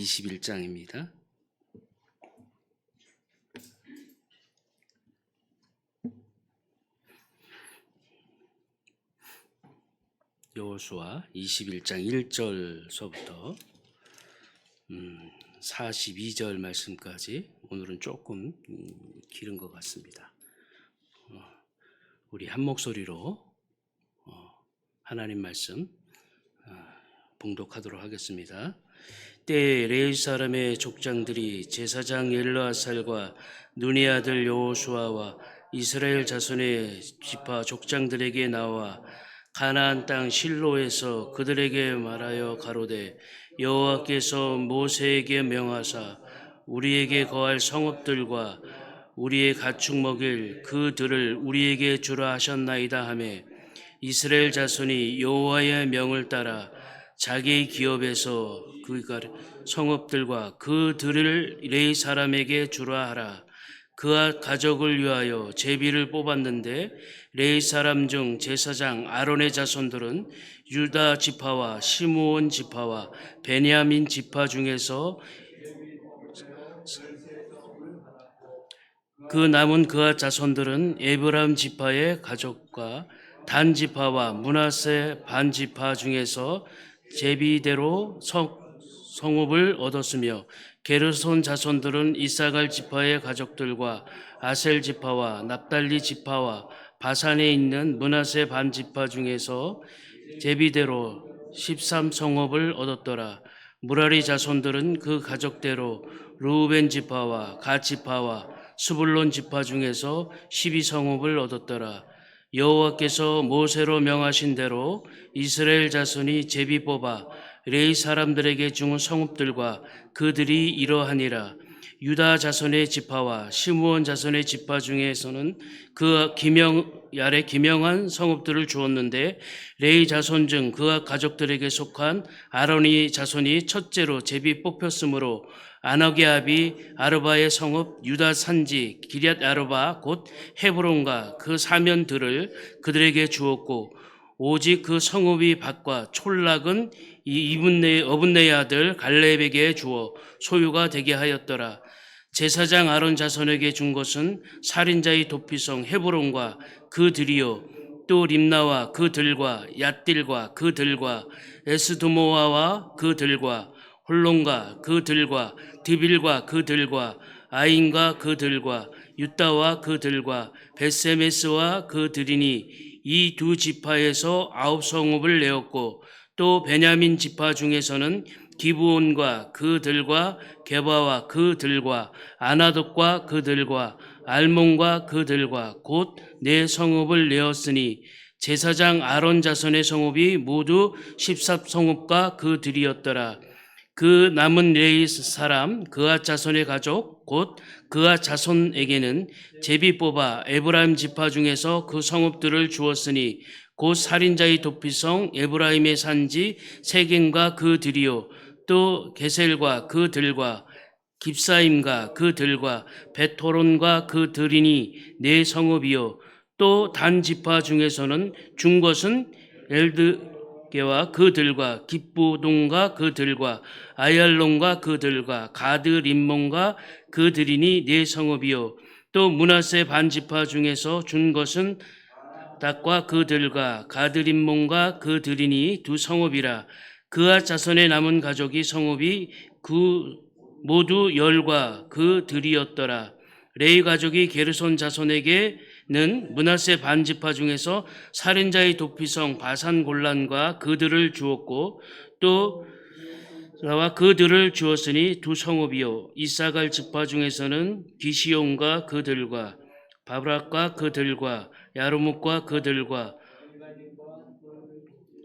21장입니다. 여호수아 21장 1절서부터 42절 말씀까지 오늘은 조금 길은 것 같습니다. 우리 한 목소리로 하나님 말씀 봉독하도록 하겠습니다. 때에 레위 사람의 족장들이 제사장 엘르아살과 눈의 아들 여호수아와 이스라엘 자손의 지파 족장들에게 나와 가나안 땅 실로에서 그들에게 말하여 가로되 여호와께서 모세에게 명하사 우리에게 거할 성읍들과 우리의 가축 먹일 그들을 우리에게 주라 하셨나이다 하매 이스라엘 자손이 여호와의 명을 따라 자기 기업에서 그 성읍들과 그들을 레위 사람에게 주라 하라. 그와 가족을 위하여 제비를 뽑았는데 레위 사람 중 제사장 아론의 자손들은 유다 지파와 시므온 지파와 베냐민 지파 중에서 그 남은 그와 자손들은 에브라임 지파의 가족과 단 지파와 므낫세 반 지파 중에서 제비대로 성읍을 얻었으며 게르손 자손들은 이사갈 지파의 가족들과 아셀 지파와 납달리 지파와 바산에 있는 므낫세 반 지파 중에서 제비대로 13성읍을 얻었더라. 무라리 자손들은 그 가족대로 르우벤 지파와 갓 지파와 스불론 지파 중에서 12성읍을 얻었더라. 여호와께서 모세로 명하신 대로 이스라엘 자손이 제비 뽑아 레위 사람들에게 준 성읍들과 그들이 이러하니라. 유다 자손의 지파와 시므온 자손의 지파 중에서는 그 기명한 성읍들을 주었는데 레위 자손 중 그와 가족들에게 속한 아론의 자손이 첫째로 제비 뽑혔으므로 아낙의 아비 아르바의 성읍 유다 산지 기럇 아르바 곧 헤브론과 그 사면들을 그들에게 주었고 오직 그 성읍이 밭과 촌락은 어분네의 아들 갈렙에게 주어 소유가 되게 하였더라. 제사장 아론 자손에게 준 것은 살인자의 도피성 헤브론과 그 들이요 또 림나와 그 들과 얏딜과 그 들과 에스드모아와 그 들과 홀론과 그 들과 드빌과 그 들과 아인과 그 들과 유다와 그 들과 벳세메스와 그 들이니 이 두 지파에서 9성읍을 내었고 또 베냐민 지파 중에서는 기브온과 그 들과 게바와 그 들과 아나돗과 그 들과 알몬과 그 들과 곧 네 성읍을 내었으니 제사장 아론 자손의 성읍이 모두 14성읍과 그 들이었더라. 그 남은 레위 사람 그아 자손의 가족 곧 그아 자손에게는 제비 뽑아 에브라임 지파 중에서 그 성읍들을 주었으니 곧 살인자의 도피성 에브라임의 산지 세겜과 그 들이요 또 게셀과 그 들과 깁사임과 그 들과 베토론과 그 들이니 네 성읍이요 또 단 지파 중에서는 준 것은 엘드게와 그 들과 깁부동과 그 들과 아얄론과 그 들과 가드 림몬과 그 들이니 네 성읍이요 또 므낫세 반 지파 중에서 준 것은 닥과 그 들과 가드 림몬과 그 들이니 두 성읍이라. 그아 자손의 남은 가족이 성읍이 그 모두 열과 그 들이었더라. 레위 가족이 게르손 자손에게는 므낫세 반 지파 중에서 살인자의 도피성 바산 골란과 그들을 주었고 또 나와 그들을 주었으니 두 성읍이요 이사갈 지파 중에서는 기시온과 그들과 바브락과 그들과 야르묵과 그들과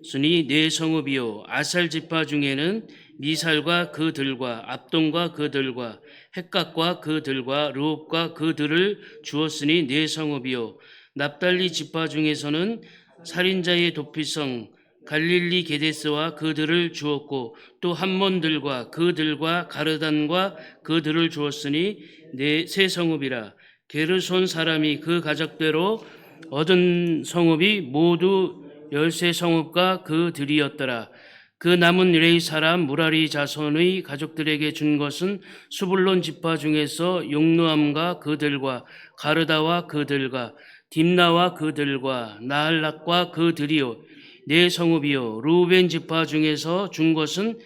순이 네 성읍이요 아살 지파 중에는 미살과 그들과 압돈과 그들과 헷각과 그들과 르홉과 그들을 주었으니 네 성읍이요 납달리 지파 중에서는 살인자의 도피성 갈릴리 게데스와 그들을 주었고 또 함몬들과 그들과 가르단과 그들을 주었으니 세 성읍이라. 게르손 사람이 그 가족대로 얻은 성읍이 모두 13성읍과 그 들이었더라. 그 남은 레위 사람 무라리 자손의 가족들에게 준 것은 수불론 지파 중에서 용누암과 그들과 가르다와 그들과 딥나와 그들과 나할락과 그들이요 네 성읍이요. 루벤 지파 중에서 준 것은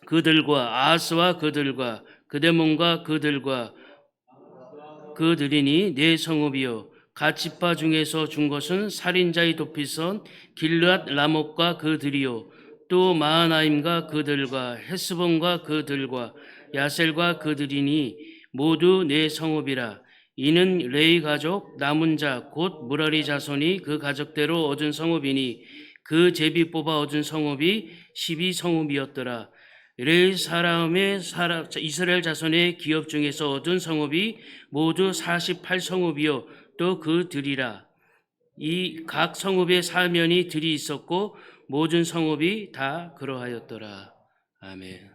그들과 아스와 그들과 그데몬과 그들과 그들이니 네 성읍이요. 갓 지파 중에서 준 것은 살인자의 도피선 길르앗 라목과 그들이요. 또 마하나임과 그들과 헤스본과 그들과 야셀과 그들이니 모두 네 성읍이라. 이는 레위 가족 남은 자 곧 무라리 자손이 그 가족대로 얻은 성읍이니 그 제비 뽑아 얻은 성읍이 12성읍이었더라. 레위 사람의 이스라엘 자손의 기업 중에서 얻은 성읍이 모두 48성읍이요 또 그들이라. 이 각 성읍에 사면이 들이 있었고 모든 성읍이 다 그러하였더라. 아멘.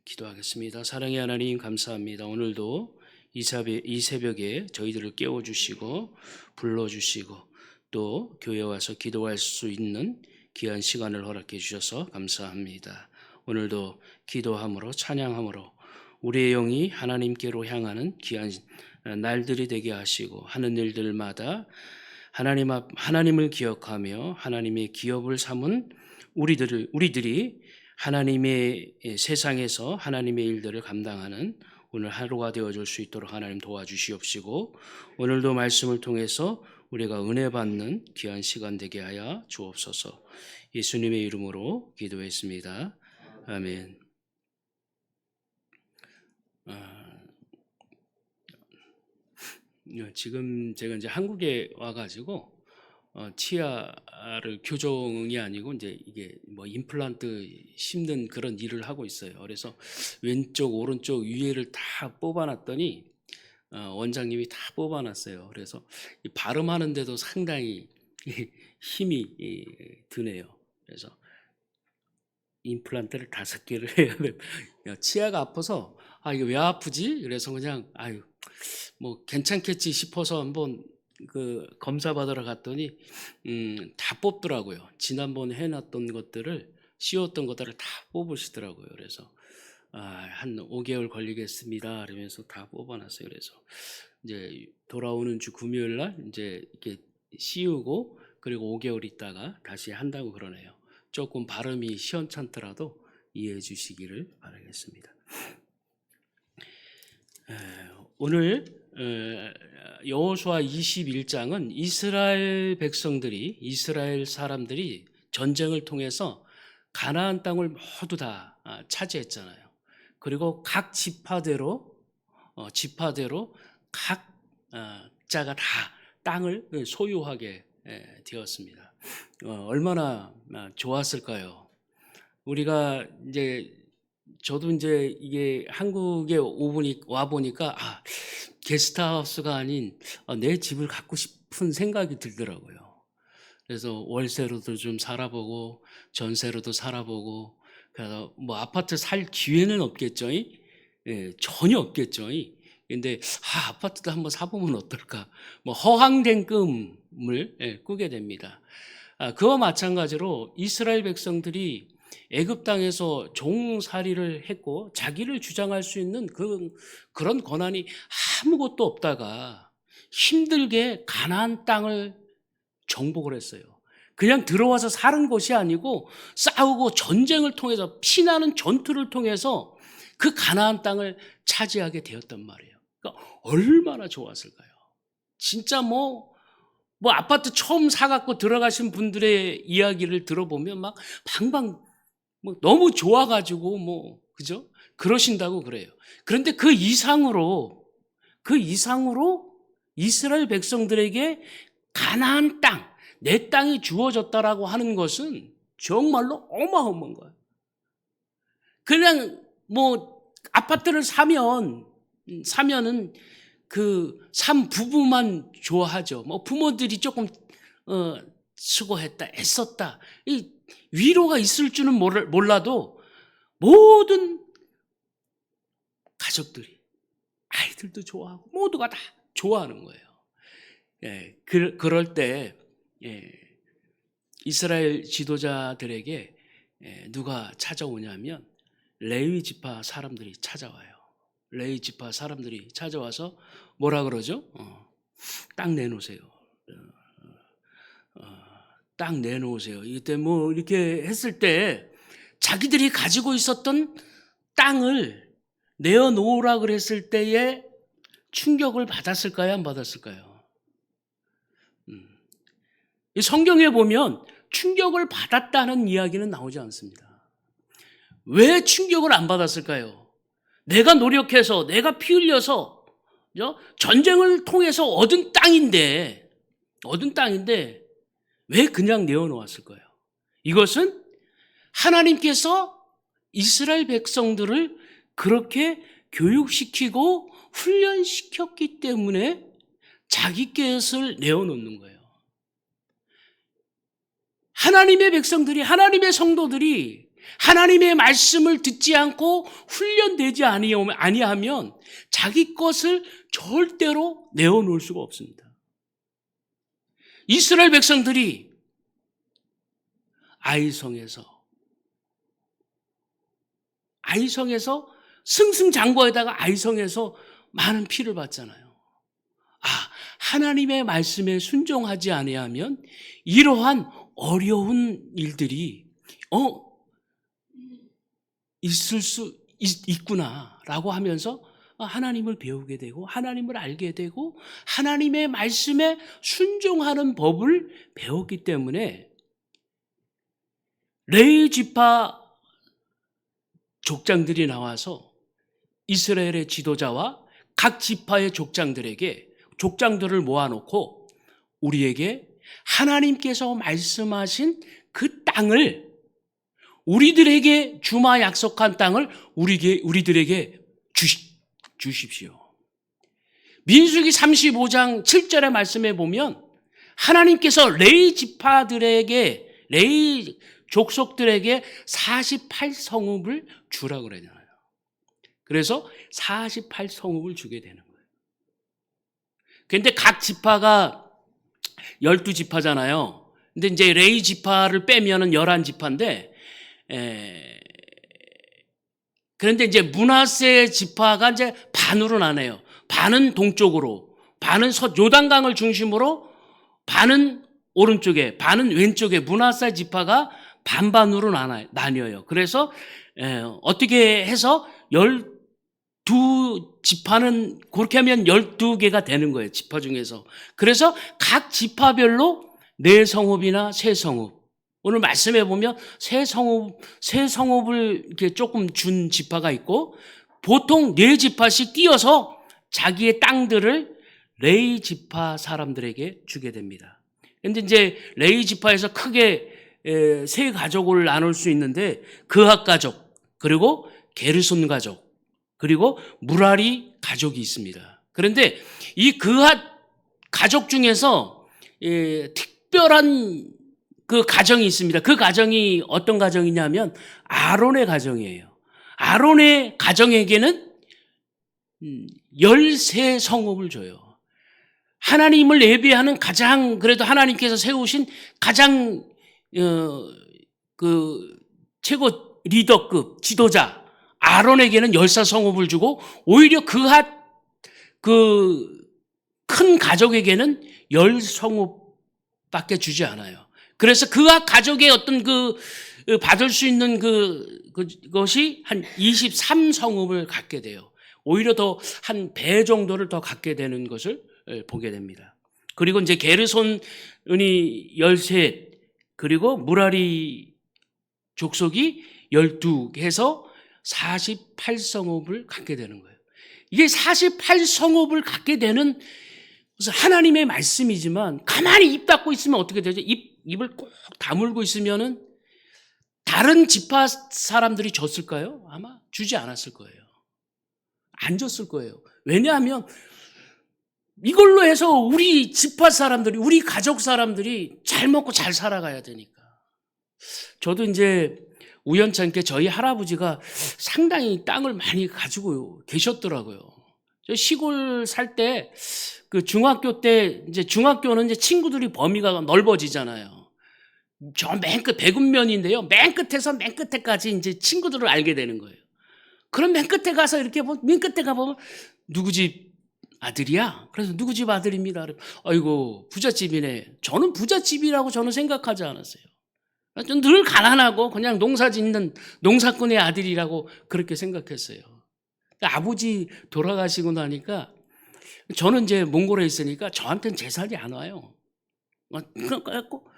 기도하겠습니다. 사랑의 하나님 감사합니다. 오늘도 이 새벽에 저희들을 깨워주시고 불러주시고 또 교회 와서 기도할 수 있는 귀한 시간을 허락해 주셔서 감사합니다. 오늘도 기도함으로 찬양함으로 우리의 영이 하나님께로 향하는 귀한 날들이 되게 하시고 하는 일들마다 하나님을 기억하며 하나님의 기업을 삼은 우리들이 하나님의 세상에서 하나님의 일들을 감당하는 오늘 하루가 되어줄 수 있도록 하나님 도와주시옵시고 오늘도 말씀을 통해서 우리가 은혜 받는 귀한 시간 되게 하여 주옵소서. 예수님의 이름으로 기도했습니다. 아멘. 지금 제가 이제 한국에 와가지고 치아를 교정이 아니고 이제 이게 뭐 임플란트 심는 그런 일을 하고 있어요. 그래서 왼쪽 오른쪽 위에를 다 뽑아놨더니 원장님이 다 뽑아놨어요. 그래서 발음하는데도 상당히 힘이 드네요. 그래서 임플란트를 5개를 해야 돼. 치아가 아파서 이게 왜 아프지? 그래서 그냥 뭐 괜찮겠지 싶어서 한번 그 검사 받으러 갔더니 다 뽑더라고요. 지난번 해놨던 것들을 씌웠던 것들을 다 뽑으시더라고요. 그래서 한 5개월 걸리겠습니다. 그러면서 다 뽑아놨어요. 그래서 이제 돌아오는 주 금요일 날 이제 이렇게 씌우고 그리고 5개월 있다가 다시 한다고 그러네요. 조금 발음이 시원찮더라도 이해해 주시기를 바라겠습니다. 오늘 여호수아 21장은 이스라엘 사람들이 전쟁을 통해서 가나안 땅을 모두 다 차지했잖아요. 그리고 각 지파대로 각자가 다 땅을 소유하게 되었습니다. 얼마나 좋았을까요? 우리가 저도 이게 한국에 와 보니까 게스트하우스가 아닌 내 집을 갖고 싶은 생각이 들더라고요. 그래서 월세로도 좀 살아보고 전세로도 살아보고 그래서 뭐 아파트 살 기회는 없겠죠. 전혀 없겠죠. 근데 아파트도 한번 사보면 어떨까? 뭐 허황된 꿈을 꾸게 됩니다. 그와 마찬가지로 이스라엘 백성들이 애굽 땅에서 종살이를 했고 자기를 주장할 수 있는 그런 권한이 아무것도 없다가 힘들게 가나안 땅을 정복을 했어요. 그냥 들어와서 사는 것이 아니고 싸우고 전쟁을 통해서 피나는 전투를 통해서 그 가나안 땅을 차지하게 되었단 말이에요. 그러니까 얼마나 좋았을까요? 진짜 뭐 아파트 처음 사갖고 들어가신 분들의 이야기를 들어보면 막 방방 너무 좋아가지고 그죠? 그러신다고 그래요. 그런데 그 이상으로 이스라엘 백성들에게 가나안 땅, 내 땅이 주어졌다라고 하는 것은 정말로 어마어마한 거예요. 그냥 아파트를 사면은 산 부부만 좋아하죠. 부모들이 조금 수고했다, 애썼다. 이 위로가 있을 줄은 몰라도 모든 가족들이 아이들도 좋아하고 모두가 다 좋아하는 거예요. 그럴 때 이스라엘 지도자들에게 누가 찾아오냐면 레위 지파 사람들이 찾아와요. 레위 지파 사람들이 찾아와서 뭐라 그러죠? 땅 내놓으세요. 땅 내놓으세요. 이때 뭐 이렇게 했을 때 자기들이 가지고 있었던 땅을 내어놓으라 그랬을 때에 충격을 받았을까요? 안 받았을까요? 이 성경에 보면 충격을 받았다는 이야기는 나오지 않습니다. 왜 충격을 안 받았을까요? 내가 노력해서, 내가 피 흘려서 전쟁을 통해서 얻은 땅인데 왜 그냥 내어놓았을 거예요? 이것은 하나님께서 이스라엘 백성들을 그렇게 교육시키고 훈련시켰기 때문에 자기 것을 내어놓는 거예요. 하나님의 백성들이, 하나님의 성도들이 하나님의 말씀을 듣지 않고 훈련되지 아니하면 자기 것을 절대로 내어놓을 수가 없습니다. 이스라엘 백성들이 아이성에서 승승장구하다가 아이성에서 많은 피를 봤잖아요. 하나님의 말씀에 순종하지 아니하면 이러한 어려운 일들이 있을 수 있구나라고 하면서 하나님을 배우게 되고 하나님을 알게 되고 하나님의 말씀에 순종하는 법을 배웠기 때문에 레위 지파 족장들이 나와서 이스라엘의 지도자와 각 지파의 족장들을 모아놓고 우리에게 하나님께서 말씀하신 그 땅을 우리들에게 주마 약속한 땅을 우리들에게 주십시오. 민수기 35장 7절의 말씀에 보면 하나님께서 레위 족속들에게 48성읍을 주라고 그러잖아요. 그래서 48성읍을 주게 되는 거예요. 그런데 각 지파가 12지파잖아요. 근데 이제 레위 지파를 빼면은 11지파인데, 그런데 이제 므낫세 지파가 이제 반으로 나뉘어요. 반은 동쪽으로, 반은 요단강을 중심으로, 반은 오른쪽에, 반은 왼쪽에 므낫세 지파가 반반으로 나뉘어요. 그래서 어떻게 해서 12지파는 그렇게 하면 12개가 되는 거예요. 지파 중에서. 그래서 각 지파별로 4성읍이나 3성읍. 오늘 말씀해 보면 세 성읍을 이렇게 조금 준 지파가 있고 보통 4지파씩 띄어서 자기의 땅들을 레위 지파 사람들에게 주게 됩니다. 그런데 이제 레위 지파에서 크게 세 가족을 나눌 수 있는데 그핫 가족, 그리고 게르손 가족, 그리고 무라리 가족이 있습니다. 그런데 이 그핫 가족 중에서 특별한 그 가정이 있습니다. 그 가정이 어떤 가정이냐면 아론의 가정이에요. 아론의 가정에게는 13성읍을 줘요. 하나님을 예배하는 가장, 그래도 하나님께서 세우신 가장 최고 리더급 지도자 아론에게는 14성읍을 주고 오히려 큰 가족에게는 10성읍밖에 주지 않아요. 그래서 그가 가족의 어떤 받을 수 있는 그것이 한 23성읍을 갖게 돼요. 오히려 더 한 배 정도를 더 갖게 되는 것을 보게 됩니다. 그리고 이제 게르손이 13, 그리고 무라리 족속이 12 해서 48성읍을 갖게 되는 거예요. 이게 48성읍을 갖게 되는 하나님의 말씀이지만 가만히 입 닫고 있으면 어떻게 되죠? 입을 꼭 다물고 있으면은 다른 지파 사람들이 줬을까요? 아마 주지 않았을 거예요. 안 줬을 거예요. 왜냐하면 이걸로 해서 우리 지파 사람들이, 우리 가족 사람들이 잘 먹고 잘 살아가야 되니까. 저도 이제 우연찮게 저희 할아버지가 상당히 땅을 많이 가지고 계셨더라고요. 저 시골 살 때 그 중학교 때 이제 중학교는 이제 친구들이 범위가 넓어지잖아요. 저 맨 끝 백운면인데요. 맨 끝에서 맨 끝에까지 이제 친구들을 알게 되는 거예요. 그럼 맨 끝에 가서 이렇게 맨 끝에 가보면 누구 집 아들이야? 그래서 누구 집 아들입니다. 아이고 부잣집이네. 저는 부잣집이라고 저는 생각하지 않았어요. 좀 늘 가난하고 그냥 농사 짓는 농사꾼의 아들이라고 그렇게 생각했어요. 아버지 돌아가시고 나니까 저는 이제 몽골에 있으니까 저한테는 재산이 안 와요. 그래갖고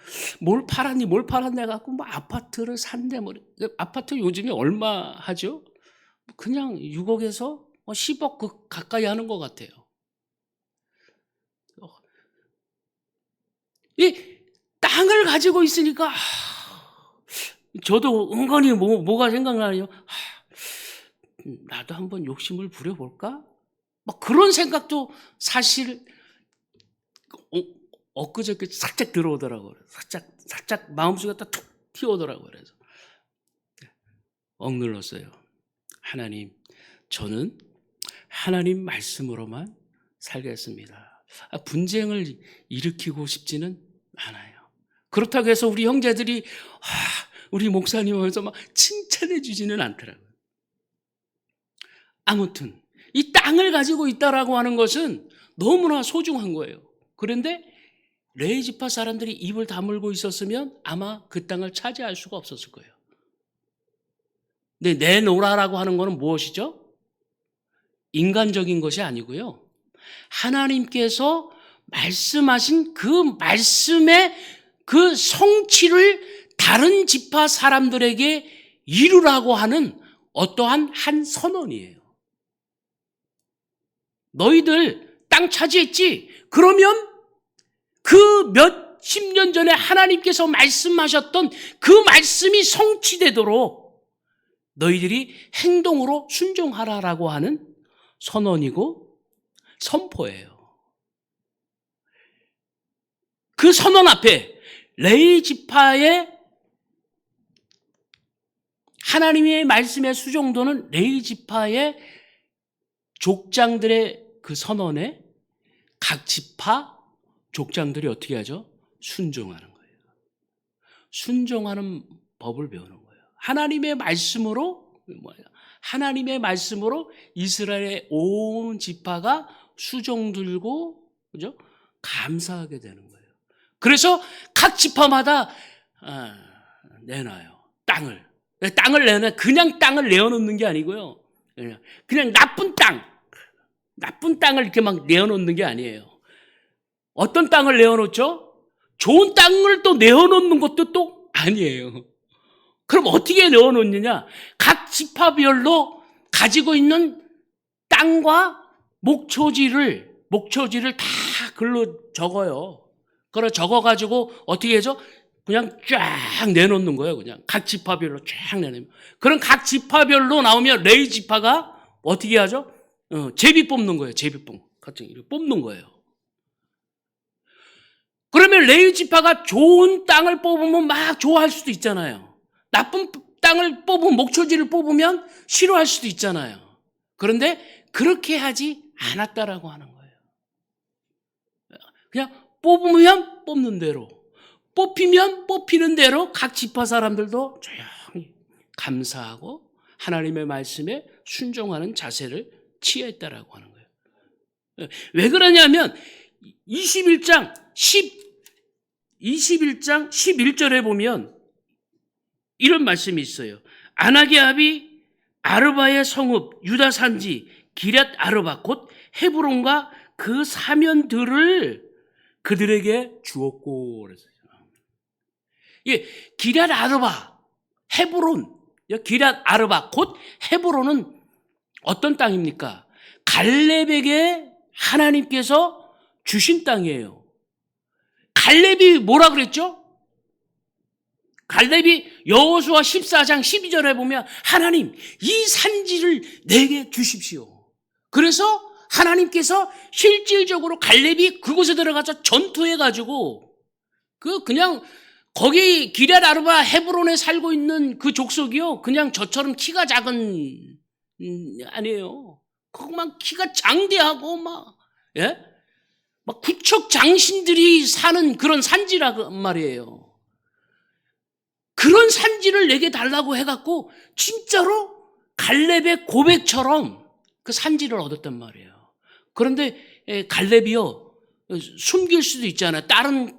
뭘 팔았니 뭘 팔았냐 갖고 뭐 아파트를 산대. 뭐 아파트 요즘에 얼마 하죠? 그냥 6억에서 10억 그 가까이 하는 것 같아요. 이 땅을 가지고 있으니까 저도 은근히 뭐가 생각나요? 나도 한번 욕심을 부려볼까? 막 그런 생각도 사실 엊그저께 살짝 들어오더라고요. 살짝 마음속에 툭 튀어오더라고요. 그래서 억눌렀어요. 하나님, 저는 하나님 말씀으로만 살겠습니다. 분쟁을 일으키고 싶지는 않아요. 그렇다고 해서 우리 형제들이 우리 목사님하면서 막 칭찬해 주지는 않더라고요. 아무튼 이 땅을 가지고 있다라고 하는 것은 너무나 소중한 거예요. 그런데 레위 지파 사람들이 입을 다물고 있었으면 아마 그 땅을 차지할 수가 없었을 거예요. 근데 내놓으라라고 하는 것은 무엇이죠? 인간적인 것이 아니고요. 하나님께서 말씀하신 그 말씀의 그 성취를 다른 지파 사람들에게 이루라고 하는 어떠한 한 선언이에요. 너희들 땅 차지했지? 그러면 그 몇십 년 전에 하나님께서 말씀하셨던 그 말씀이 성취되도록 너희들이 행동으로 순종하라라고 하는 선언이고 선포예요. 그 선언 앞에 레위 지파의 하나님의 말씀의 수종도는 레위 지파의 족장들의 그 선언에 각 지파 족장들이 어떻게 하죠? 순종하는 거예요. 순종하는 법을 배우는 거예요. 하나님의 말씀으로 하나님의 말씀으로 이스라엘의 온 지파가 수종 들고 그죠? 감사하게 되는 거예요. 그래서 각 지파마다 내놔요. 땅을 내놔. 그냥 땅을 내어놓는 게 아니고요. 그냥 나쁜 땅을 이렇게 막 내어놓는 게 아니에요. 어떤 땅을 내어놓죠? 좋은 땅을 또 내어놓는 것도 또 아니에요. 그럼 어떻게 내어놓느냐? 각 지파별로 가지고 있는 땅과 목초지를 다 글로 적어요. 그걸 적어가지고 어떻게 하죠? 그냥 쫙 내놓는 거예요. 그냥 각 지파별로 쫙 내놓으면. 그럼 각 지파별로 나오면 레위 지파가 어떻게 하죠? 제비 뽑는 거예요. 제비뽕 같은 이렇게 뽑는 거예요. 그러면 레위 지파가 좋은 땅을 뽑으면 막 좋아할 수도 있잖아요. 나쁜 땅을 뽑으면 목초지를 뽑으면 싫어할 수도 있잖아요. 그런데 그렇게 하지 않았다라고 하는 거예요. 그냥 뽑으면 뽑는 대로, 뽑히면 뽑히는 대로 각 지파 사람들도 조용히 감사하고 하나님의 말씀에 순종하는 자세를 취했다라고 하는 거예요. 왜 그러냐면 21장 11절에 보면 이런 말씀이 있어요. 아낙의 아비 아르바의 성읍 유다 산지 기럇 아르바 곧 헤브론과 그 사면들을 그들에게 주었고 그랬어요. 예, 기럇 아르바 헤브론 기럇 아르바 곧 헤브론은 어떤 땅입니까? 갈렙에게 하나님께서 주신 땅이에요. 갈렙이 뭐라 그랬죠? 갈렙이 여호수아 14장 12절에 보면 하나님 이 산지를 내게 주십시오. 그래서 하나님께서 실질적으로 갈렙이 그곳에 들어가서 전투해가지고 그냥 거기 기럇 아르바 헤브론에 살고 있는 그 족속이요 그냥 저처럼 키가 작은 아니에요. 그만 키가 장대하고 막 구척 장신들이 사는 그런 산지란 말이에요. 그런 산지를 내게 달라고 해갖고 진짜로 갈렙의 고백처럼 그 산지를 얻었단 말이에요. 그런데 갈렙이요, 숨길 수도 있잖아요. 다른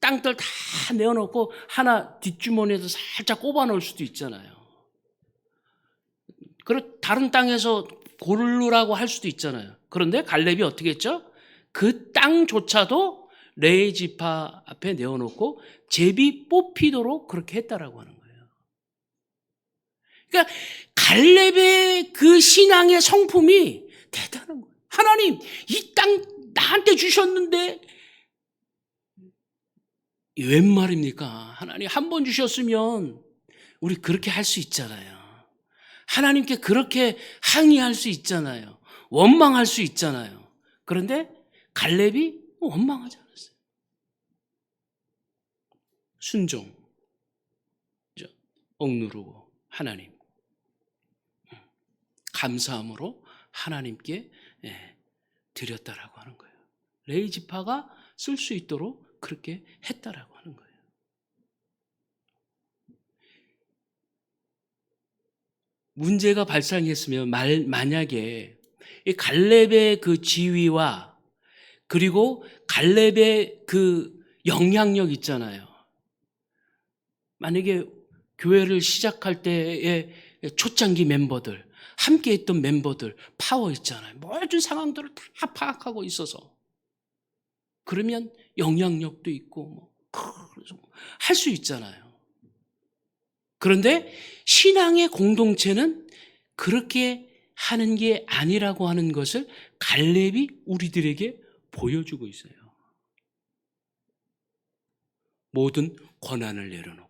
땅들 다 내어놓고 하나 뒷주머니에서 살짝 꼽아 놓을 수도 있잖아요. 그리고 다른 땅에서 고르라고 할 수도 있잖아요. 그런데 갈렙이 어떻게 했죠? 그 땅조차도 레위 지파 앞에 내어놓고 제비 뽑히도록 그렇게 했다라고 하는 거예요. 그러니까 갈렙의 그 신앙의 성품이 대단한 거예요. 하나님, 이 땅 나한테 주셨는데 웬 말입니까? 하나님 한 번 주셨으면 우리 그렇게 할 수 있잖아요. 하나님께 그렇게 항의할 수 있잖아요. 원망할 수 있잖아요. 그런데 갈렙이 원망하지 않았어요. 순종, 억누르고 하나님, 감사함으로 하나님께 드렸다라고 하는 거예요. 레위 지파가 쓸 수 있도록 그렇게 했다라고 하는 거예요. 문제가 발생했으면 만약에 이 갈렙의 그 지위와 그리고 갈렙의 그 영향력 있잖아요. 만약에 교회를 시작할 때의 초창기 member들, 함께 했던 멤버들 파워 있잖아요. 모든 상황들을 다 파악하고 있어서 그러면 영향력도 있고 할 수 있잖아요. 그런데 신앙의 공동체는 그렇게 하는 게 아니라고 하는 것을 갈렙이 우리들에게 보여주고 있어요. 모든 권한을 내려놓고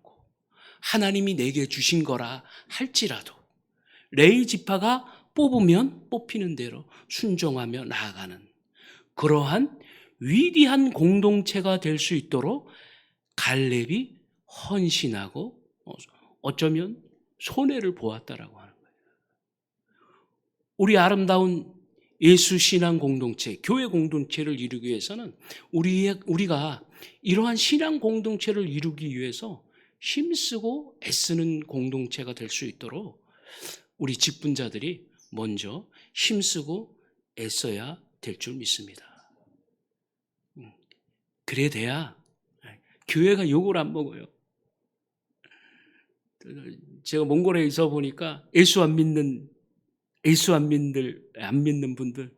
하나님이 내게 주신 거라 할지라도 레위 지파가 뽑으면 뽑히는 대로 순종하며 나아가는 그러한 위대한 공동체가 될 수 있도록 갈렙이 헌신하고 어쩌면 손해를 보았다라고 하는 거예요. 우리 아름다운 예수 신앙 공동체, 교회 공동체를 이루기 위해서는 우리가 이러한 신앙 공동체를 이루기 위해서 힘쓰고 애쓰는 공동체가 될 수 있도록 우리 직분자들이 먼저 힘쓰고 애써야 될 줄 믿습니다. 그래야 돼야 교회가 욕을 안 먹어요. 제가 몽골에 있어 보니까 예수 안 믿는 분들,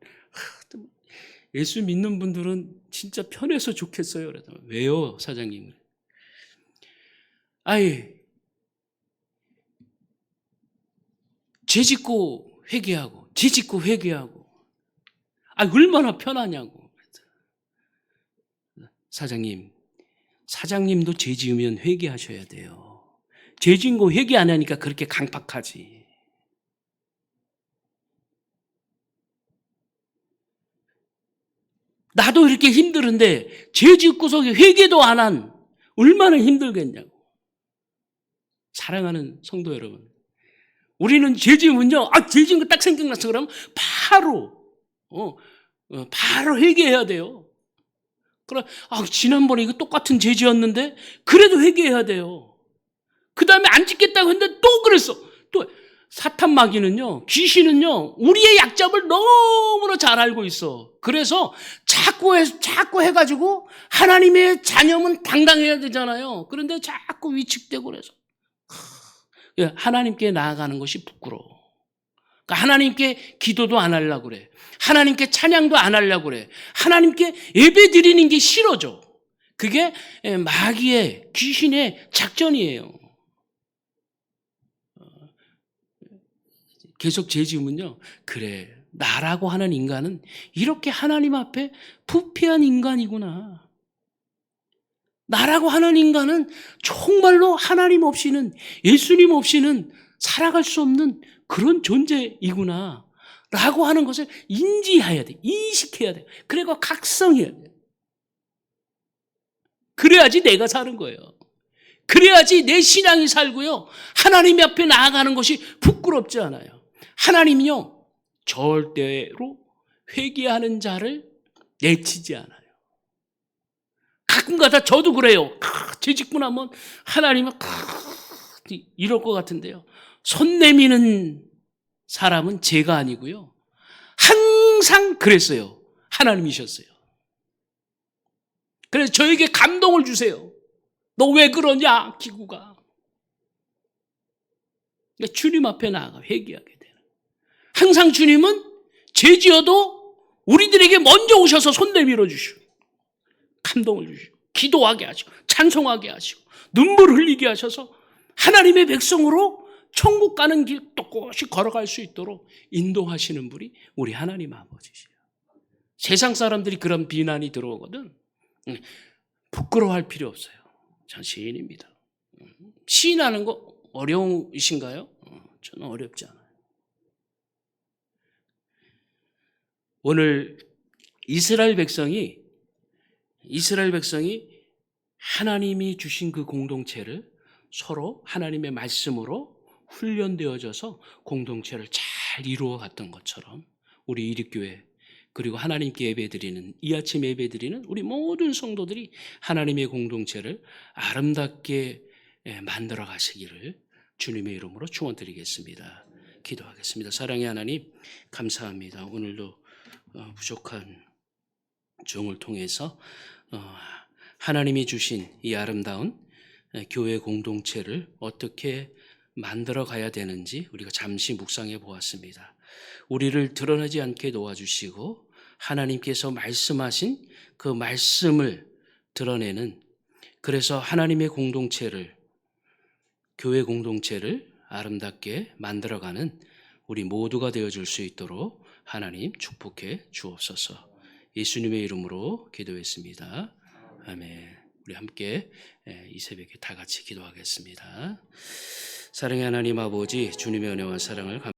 예수 믿는 분들은 진짜 편해서 좋겠어요. 그래서 왜요, 사장님? 죄 짓고 회개하고, 얼마나 편하냐고. 사장님도 죄 지으면 회개하셔야 돼요. 죄 지은 거 회개 안 하니까 그렇게 강팍하지. 나도 이렇게 힘들은데 죄 짓고서 회개도 안 한 얼마나 힘들겠냐고. 사랑하는 성도 여러분, 우리는 죄 지으면요, 죄 지은 거 딱 생각났어 그러면 바로 회개해야 돼요. 그럼 지난번에 이거 똑같은 죄 지었는데 그래도 회개해야 돼요. 그 다음에 안 짓겠다고 했는데 또 그랬어. 또 사탄 마귀는요, 귀신은요, 우리의 약점을 너무나 잘 알고 있어. 그래서 자꾸 해가지고 하나님의 자녀면 당당해야 되잖아요. 그런데 자꾸 위축되고 그래서 하나님께 나아가는 것이 부끄러워. 그러니까 하나님께 기도도 안 하려고 그래. 하나님께 찬양도 안 하려고 그래. 하나님께 예배 드리는 게 싫어져. 그게 마귀의 귀신의 작전이에요. 계속 죄 지으면요, 그래, 나라고 하는 인간은 이렇게 하나님 앞에 부패한 인간이구나. 나라고 하는 인간은 정말로 하나님 없이는, 예수님 없이는 살아갈 수 없는 그런 존재이구나 라고 하는 것을 인지해야 돼. 인식해야 돼. 그리고 각성해야 돼. 그래야지 내가 사는 거예요. 그래야지 내 신앙이 살고요, 하나님 앞에 나아가는 것이 부끄럽지 않아요. 하나님이요, 절대로 회개하는 자를 내치지 않아요. 가끔가다 저도 그래요. 죄 짓고 나면 하나님은 이럴 것 같은데요. 손 내미는 사람은 제가 아니고요. 항상 그랬어요. 하나님이셨어요. 그래서 저에게 감동을 주세요. 너 왜 그러냐, 기구가. 그러니까 주님 앞에 나아가 회개하게 되는. 항상 주님은 죄 지어도 우리들에게 먼저 오셔서 손 내밀어 주시고 감동을 주시고 기도하게 하시고 찬송하게 하시고 눈물 흘리게 하셔서 하나님의 백성으로 천국 가는 길 꼿꼿이 걸어갈 수 있도록 인도하시는 분이 우리 하나님 아버지시에요. 세상 사람들이 그런 비난이 들어오거든 부끄러워할 필요 없어요. 전 시인입니다. 시인하는 거 어려우신가요? 저는 어렵지 않아요. 오늘 이스라엘 백성이 하나님이 주신 그 공동체를 서로 하나님의 말씀으로 훈련되어져서 공동체를 잘 이루어 갔던 것처럼 우리 이립교회 그리고 하나님께 예배드리는 이 아침 예배드리는 우리 모든 성도들이 하나님의 공동체를 아름답게 만들어 가시기를 주님의 이름으로 축원드리겠습니다. 기도하겠습니다. 사랑의 하나님 감사합니다. 오늘도 부족한 종을 통해서 하나님이 주신 이 아름다운 교회 공동체를 어떻게 만들어 가야 되는지 우리가 잠시 묵상해 보았습니다. 우리를 드러나지 않게 도와주시고 하나님께서 말씀하신 그 말씀을 드러내는 그래서 하나님의 공동체를 교회 공동체를 아름답게 만들어가는 우리 모두가 되어줄 수 있도록 하나님 축복해 주옵소서. 예수님의 이름으로 기도했습니다. 아멘. 우리 함께 이 새벽에 다 같이 기도하겠습니다. 사랑의 하나님 아버지 주님의 은혜와 사랑을